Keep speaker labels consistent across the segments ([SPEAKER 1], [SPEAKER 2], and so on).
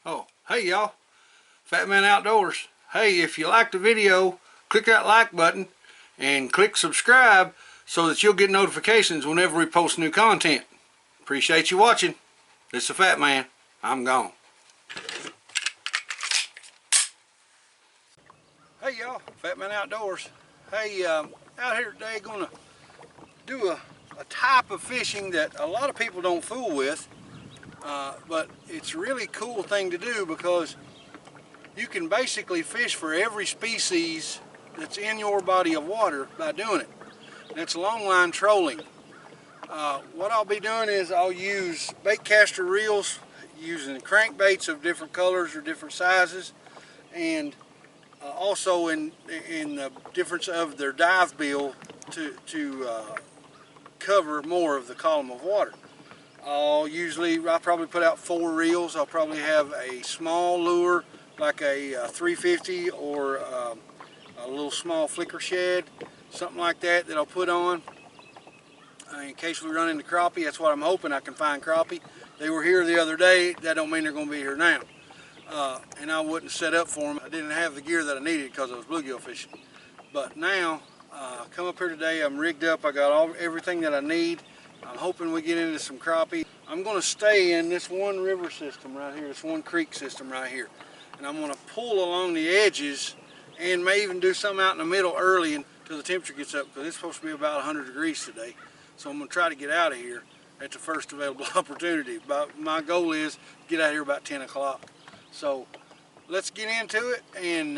[SPEAKER 1] Oh, hey y'all, Fat Man Outdoors. Hey, if you liked the video, click that like button and click subscribe so that you'll get notifications whenever we post new content. Appreciate you watching. This is the Fat Man. I'm gone. Hey y'all, Fat Man Outdoors. Hey, out here today gonna do a type of fishing that a lot of people don't fool with, but it's a really cool thing to do because you can basically fish for every species that's in your body of water by doing it. And it's longline trolling. What I'll be doing is I'll use bait caster reels using crankbaits of different colors or different sizes, and also in the difference of their dive bill to cover more of the column of water. I'll probably put out 4 reels. I'll probably have a small lure like a 350 or a little small flicker shad, something like that I'll put on in case we run into crappie. That's what I'm hoping I can find crappie. They were here the other day. That don't mean they're going to be here now. And I wouldn't set up for them. I didn't have the gear that I needed because I was bluegill fishing. But now, come up here today, I'm rigged up. I got everything that I need. I'm hoping we get into some crappie. I'm going to stay in this one river system right here, this one creek system right here. And I'm going to pull along the edges and may even do some out in the middle early until the temperature gets up, because it's supposed to be about 100 degrees today. So I'm going to try to get out of here at the first available opportunity. But my goal is to get out of here about 10 o'clock. So let's get into it, and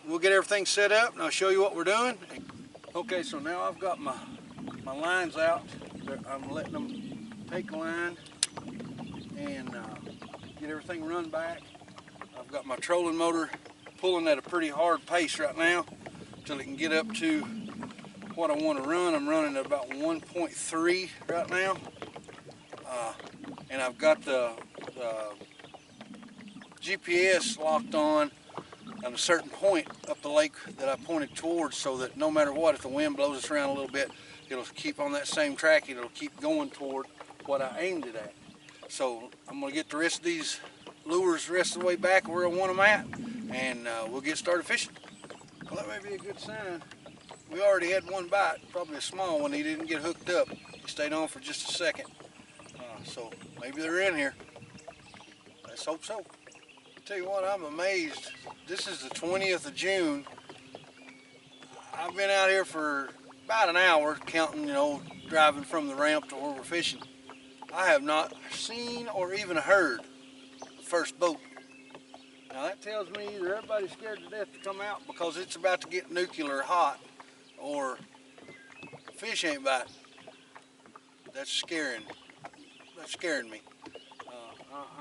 [SPEAKER 1] we'll get everything set up and I'll show you what we're doing. Okay, so now I've got my lines out. I'm letting them take a line and get everything run back. I've got my trolling motor pulling at a pretty hard pace right now until it can get up to what I want to run. I'm running at about 1.3 right now, and I've got the GPS locked on at a certain point up the lake that I pointed towards, so that no matter what, if the wind blows us around a little bit, it'll keep on that same track and it'll keep going toward what I aimed it at. So I'm going to get the rest of these lures the rest of the way back where I want them at, and we'll get started fishing. Well, that may be a good sign. We already had one bite, probably a small one. He didn't get hooked up. He stayed on for just a second. So maybe they're in here. Let's hope so. I'll tell you what, I'm amazed. This is the 20th of June. I've been out here for about an hour counting, driving from the ramp to where we're fishing. I have not seen or even heard the first boat. Now that tells me either everybody's scared to death to come out because it's about to get nuclear hot, or fish ain't biting. That's scaring me.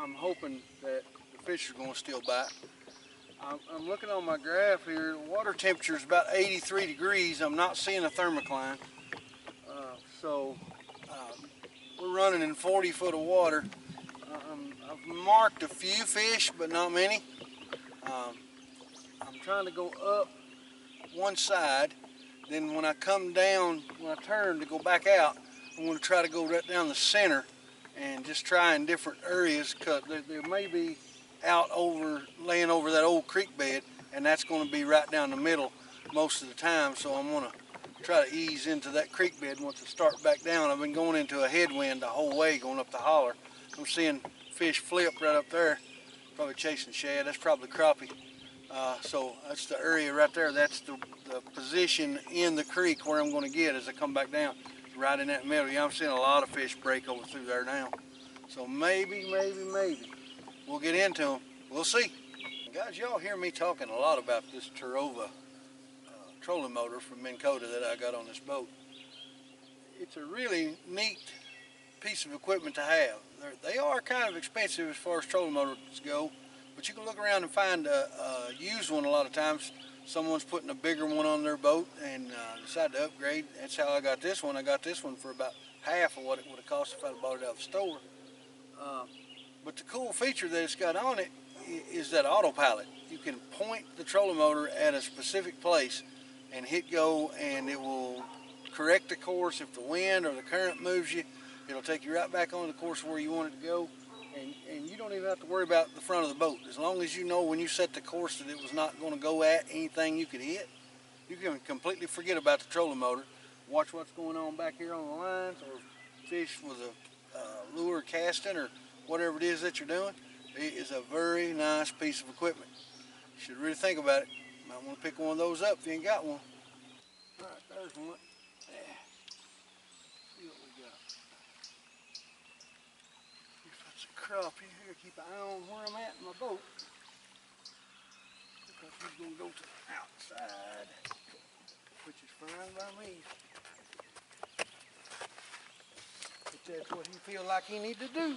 [SPEAKER 1] I'm hoping that the fish are going to still bite. I'm looking on my graph here. Water temperature is about 83 degrees. I'm not seeing a thermocline. So we're running in 40 foot of water. I've marked a few fish, but not many. I'm trying to go up one side. Then when I come down, when I turn to go back out, I'm going to try to go right down the center and just try in different areas, because there may be out laying over that old creek bed, and that's going to be right down the middle most of the time. So I'm going to try to ease into that creek bed once I start back down. I've been going into a headwind the whole way going up the holler. I'm seeing fish flip right up there, probably chasing shad. That's probably crappie. So that's the area right there. That's the position in the creek where I'm going to get as I come back down, right in that middle. I'm seeing a lot of fish break over through there now. So maybe we'll get into them. We'll see. Guys, y'all hear me talking a lot about this Terrova trolling motor from Minn Kota that I got on this boat. it's a really neat piece of equipment to have. They are kind of expensive as far as trolling motors go, but you can look around and find a used one a lot of times. Someone's putting a bigger one on their boat and decided to upgrade. That's how I got this one. I got this one for about half of what it would have cost if I'd bought it out of the store. But the cool feature that it's got on it is that autopilot. You can point the trolling motor at a specific place and hit go, and it will correct the course. If the wind or the current moves you, it'll take you right back on the course where you want it to go. And you don't even have to worry about the front of the boat. As long as you know when you set the course that it was not going to go at anything you could hit, you can completely forget about the trolling motor. Watch what's going on back here on the lines, or fish with a lure casting, or whatever it is that you're doing. It is a very nice piece of equipment. You should really think about it. You might want to pick one of those up if you ain't got one. All right, there's one. Yeah. See what we got. If it's a crappie here, keep an eye on where I'm at in my boat, because he's going to go to the outside, which is fine by me. But that's what he feels like he needs to do.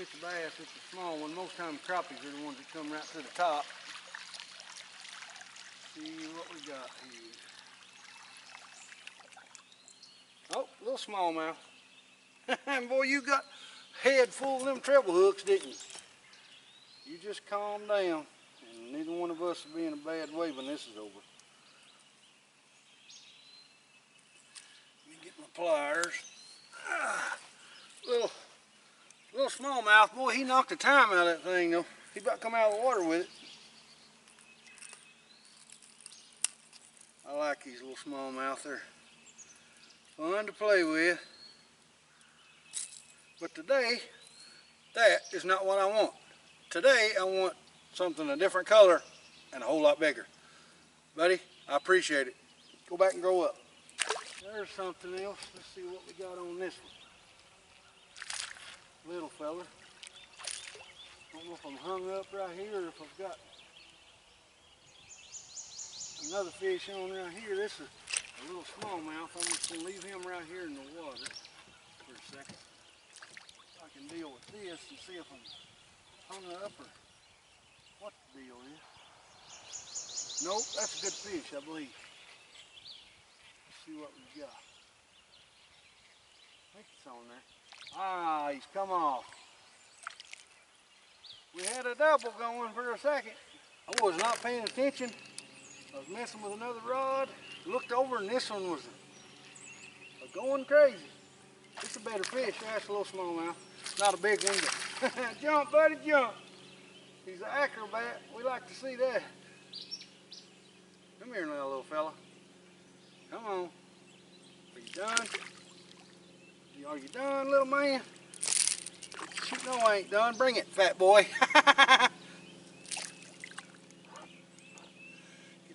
[SPEAKER 1] It's a bass, it's a small one. Most times crappies are the ones that come right to the top. See what we got here. Oh, little smallmouth. Boy, you got head full of them treble hooks, didn't you? You just calm down, and neither one of us will be in a bad way when this is over. Let me get my pliers. Little smallmouth, boy, he knocked the time out of that thing though. He about to come out of the water with it. I like these little smallmouth. They're fun to play with. But today, that is not what I want. Today, I want something a different color and a whole lot bigger. Buddy, I appreciate it. Go back and grow up. There's something else. Let's see what we got on this one. Little fella. Don't know if I'm hung up right here or if I've got another fish on right here. This is a little smallmouth. I'm just going to leave him right here in the water for a second. I can deal with this and see if I'm hung up or what the deal is. Nope, that's a good fish, I believe. Let's see what we've got. I think it's on there. Ah, he's come off. We had a double going for a second. I was not paying attention. I was messing with another rod. Looked over and this one was going crazy. It's a better fish. That's a little smallmouth. Not a big one, but jump, buddy, jump. He's an acrobat. We like to see that. Come here now, little fella. Come on. Are you done? Are you done, little man? Shoot, no, I ain't done. Bring it, fat boy. Get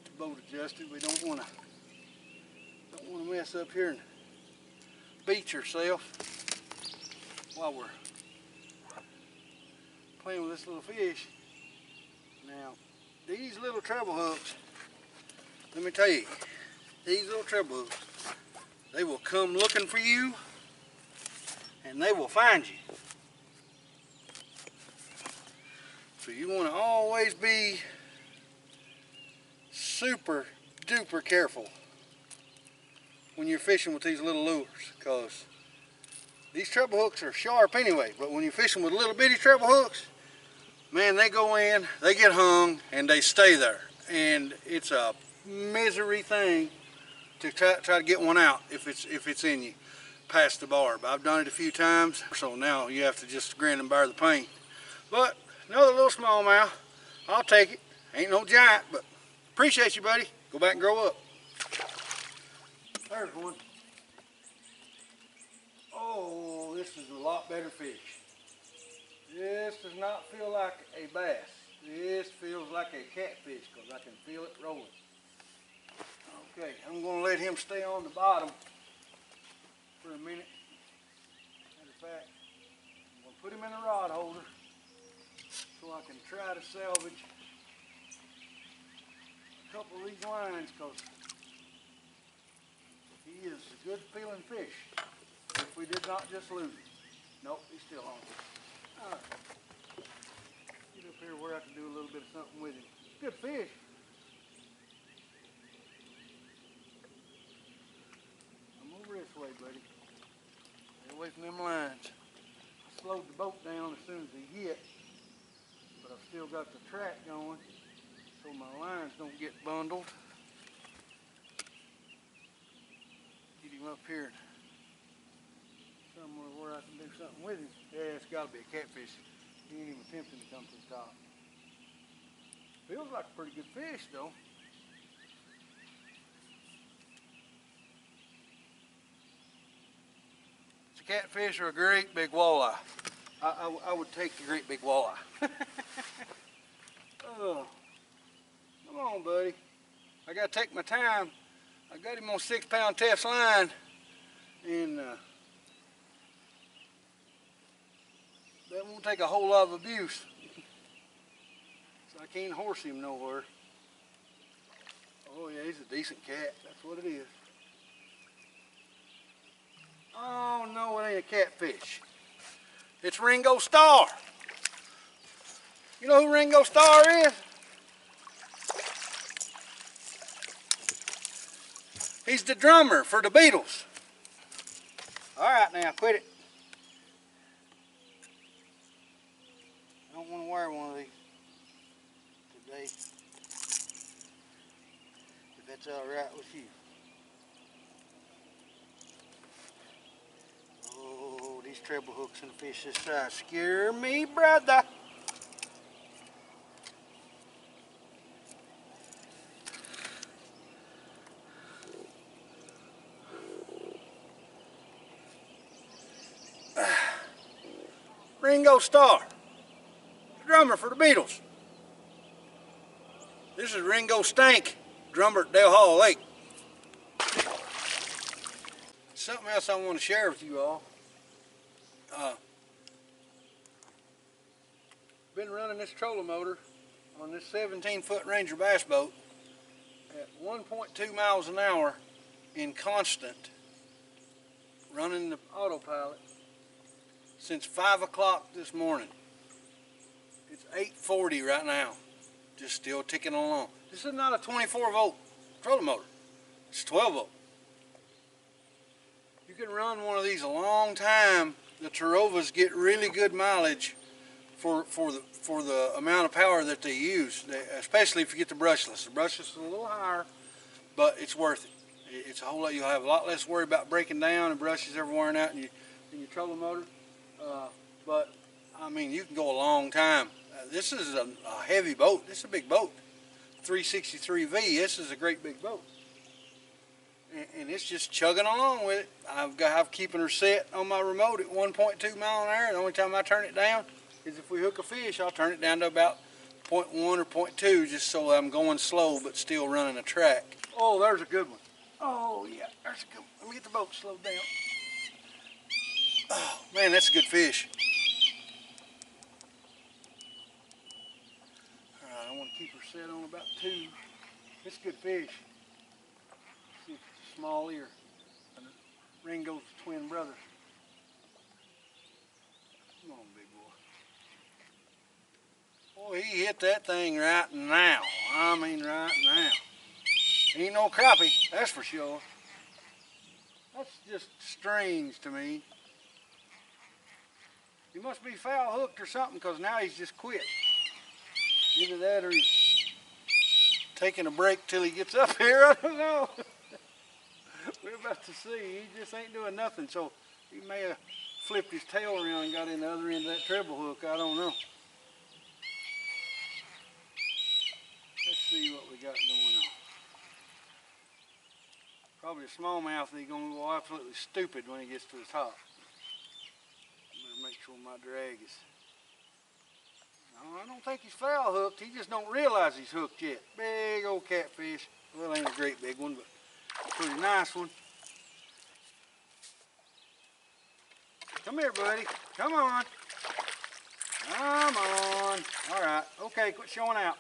[SPEAKER 1] the boat adjusted. We don't want to mess up here and beat yourself while we're playing with this little fish. Now, these little treble hooks, let me tell you, these little treble hooks, they will come looking for you, and they will find you. So you want to always be super duper careful when you're fishing with these little lures, because these treble hooks are sharp anyway, but when you're fishing with little bitty treble hooks, man, they go in, they get hung, and they stay there. And it's a misery thing to try to get one out if it's in you past the barb. I've done it a few times, so now you have to just grin and bear the pain. But another little smallmouth, I'll take it. Ain't no giant, but appreciate you, buddy. Go back and grow up. There's one. Oh, this is a lot better fish. This does not feel like a bass. This feels like a catfish because I can feel it rolling. Okay, I'm going to let him stay on the bottom for a minute. Matter of fact, I'm going to put him in a rod holder so I can try to salvage a couple of these lines, because he He is a good feeling fish. If we did not just lose him. Nope, he's still on. All right. Get up here where I can do a little bit of something with him. Good fish. I'm over this way, buddy. Stay away from them lines. I slowed the boat down as soon as he hit, but I've still got the track going so my lines don't get bundled. Get him up here somewhere where I can do something with him. Yeah, it's got to be a catfish. He ain't even attempting to come to the top. Feels like a pretty good fish, though. It's a catfish or a great big walleye. I would take the great big walleye. Oh, come on, buddy. I got to take my time. I got him on 6-pound test line, and that won't take a whole lot of abuse. So I can't horse him nowhere. Oh yeah, he's a decent cat. That's what it is. Oh no, it ain't a catfish. It's Ringo Starr. You know who Ringo Starr is? He's the drummer for the Beatles. All right now, quit it. I don't want to wear one of these today, if that's all right with you. Oh, these treble hooks and fish this size scare me, brother. Ringo Starr, the drummer for the Beatles. This is Ringo Stank, drummer at Dale Hall Lake. Something else I want to share with you all. Been running this trolling motor on this 17-foot Ranger bass boat at 1.2 miles an hour in constant, running the autopilot since 5 o'clock this morning. It's 8:40 right now, just still ticking along. This is not a 24-volt trolling motor, it's 12-volt. You can run one of these a long time. The Tarovas get really good mileage for the amount of power that they use, especially if you get the brushless. The brushless is a little higher, but it's worth it. It's a whole lot. You'll have a lot less worry about breaking down and brushes ever wearing out in your trolling motor. But I mean, you can go a long time. This is a heavy boat. This is a big boat, 363V. This is a great big boat, and it's just chugging along with it. I'm keeping her set on my remote at 1.2 mile an hour. The only time I turn it down is if we hook a fish. I'll turn it down to about 0.1 or 0.2, just so I'm going slow but still running a track. Oh, there's a good one. Oh yeah, there's a good one. Let me get the boat slowed down. Oh man, that's a good fish. All right, I want to keep her set on about 2. It's a good fish. See if it's a small ear. Ringo's twin brother. Come on, big boy. Boy, he hit that thing right now. I mean right now. Ain't no crappie, that's for sure. That's just strange to me. He must be foul hooked or something, because now he's just quit. Either that or he's taking a break till he gets up here. I don't know. We're about to see. He just ain't doing nothing. So he may have flipped his tail around and got in the other end of that treble hook. I don't know. Let's see what we got going on. Probably a smallmouth, and he's going to go absolutely stupid when he gets to the top. Better make sure my drag is... No, I don't think he's foul hooked. He just don't realize he's hooked yet. Big old catfish. Well, ain't a great big one, but a pretty nice one. Come here, buddy. Come on. Come on. All right. Okay, quit showing out.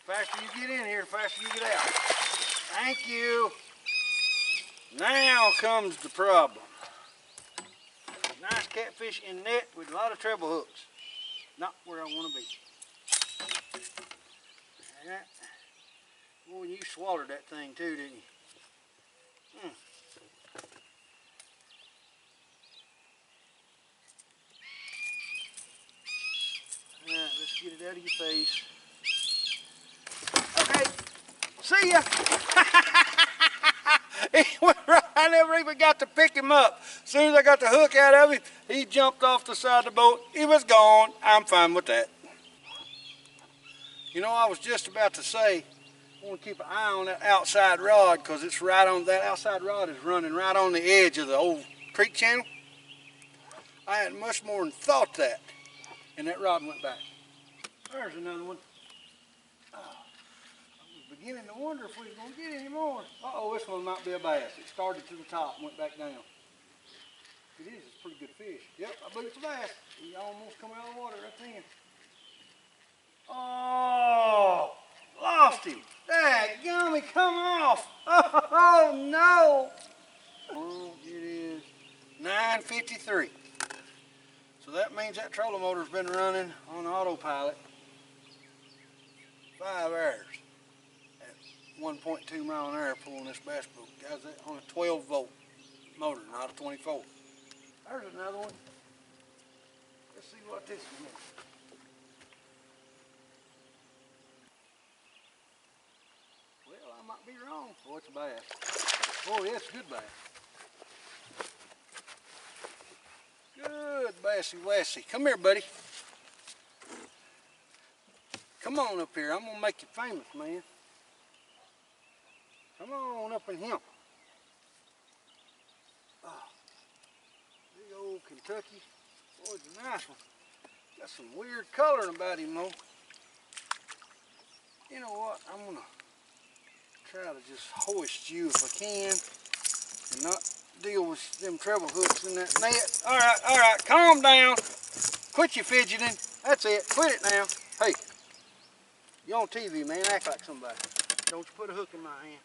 [SPEAKER 1] The faster you get in here, the faster you get out. Thank you. Now comes the problem. Nice catfish in net with a lot of treble hooks. Not where I want to be. Alright. Boy, you swallowed that thing too, didn't you? Alright, let's get it out of your face. Okay, see ya! He went right, I never even got to pick him up. As soon as I got the hook out of him, he jumped off the side of the boat. He was gone. I'm fine with that. You know, I was just about to say, I want to keep an eye on that outside rod because it's right on, that outside rod is running right on the edge of the old creek channel. I hadn't much more than thought that, and that rod went back. There's another one. I was beginning to wonder if we was going to get any more. Uh-oh, this one might be a bass. It started to the top and went back down. It is, it's a pretty good fish. Yep, I believe it's a bass. He almost come out of the water right then. Oh, lost him. Dadgummit, come off. Oh, no. Oh, it is 9:53. So that means that trolling motor's been running on autopilot 5 hours at 1.2 mile an hour pulling this bass boat. Guys, that on a 12 volt motor, not a 24. There's another one. Let's see what this is. Well, I might be wrong. Oh, it's a bass. Oh, yes, good bass. Good bassy wassy. Come here, buddy. Come on up here. I'm gonna make you famous, man. Come on up in him. Oh, big old Kentucky. Boy, it's a nice one. Got some weird coloring about him though. You know what? I'm gonna try to just hoist you if I can and not deal with them treble hooks in that net. All right, calm down. Quit your fidgeting. That's it, quit it now. Hey, you on TV, man, act like somebody. Don't you put a hook in my hand.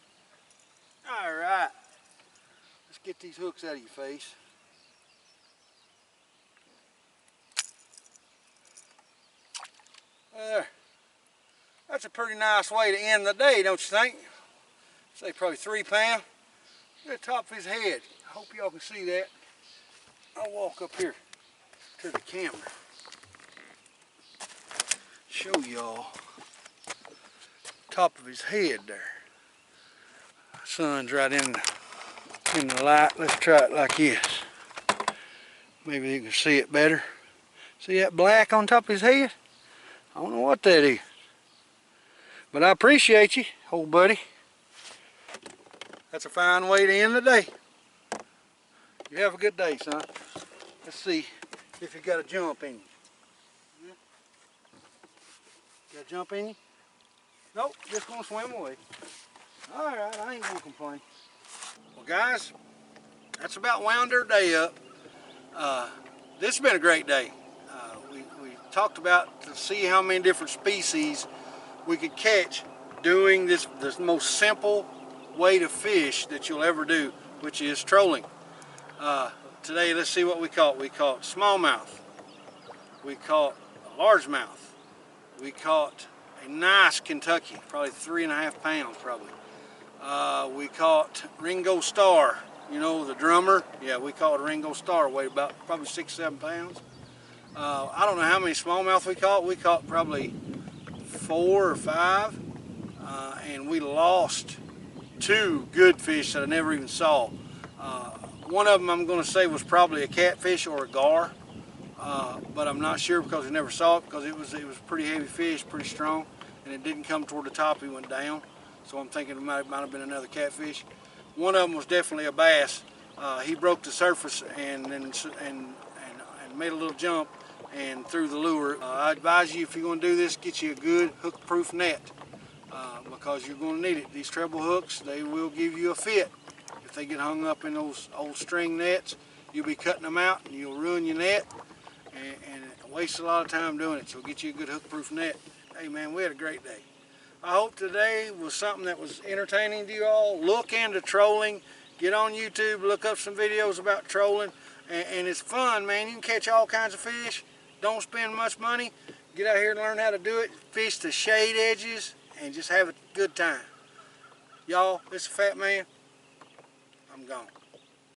[SPEAKER 1] All right, let's get these hooks out of your face. There. That's a pretty nice way to end the day, don't you think? Say probably 3 pounds. At the top of his head. I hope y'all can see that. I'll walk up here to the camera. Show y'all top of his head there. Sun's right in the light. Let's try it like this. Maybe you can see it better. See that black on top of his head? I don't know what that is. But I appreciate you, old buddy. That's a fine way to end the day. You have a good day, son. Let's see if you got a jump in you. Got a jump in you? Nope, just gonna swim away. All right, I ain't gonna complain. Well, guys, that's about wound our day up. This has been a great day. We talked about to see how many different species we could catch doing this most simple way to fish that you'll ever do, which is trolling. Today, let's see what we caught. We caught smallmouth. We caught a largemouth. We caught a nice Kentucky, probably 3.5 pounds, probably. We caught Ringo Starr. You know, the drummer. Yeah, we caught a Ringo Starr, weighed about probably 6-7 pounds. I don't know how many smallmouth we caught. We caught probably 4 or 5, and we lost 2 good fish that I never even saw. One of them I'm going to say was probably a catfish or a gar, but I'm not sure because we never saw it because it was pretty heavy fish, pretty strong, and it didn't come toward the top. He went down, so I'm thinking it might have been another catfish. One of them was definitely a bass. He broke the surface and made a little jump and threw the lure. I advise you, if you're going to do this, get you a good hook-proof net because you're going to need it. These treble hooks, they will give you a fit. If they get hung up in those old string nets, you'll be cutting them out and you'll ruin your net and waste a lot of time doing it. So get you a good hook-proof net. Hey man, we had a great day. I hope today was something that was entertaining to you all. Look into trolling Get on YouTube, look up some videos about trolling, and it's fun, man. You can catch all kinds of fish. Don't spend much money. Get out here and learn how to do it. Fish the shade edges and just have a good time. Y'all, this is Fat Man. I'm gone.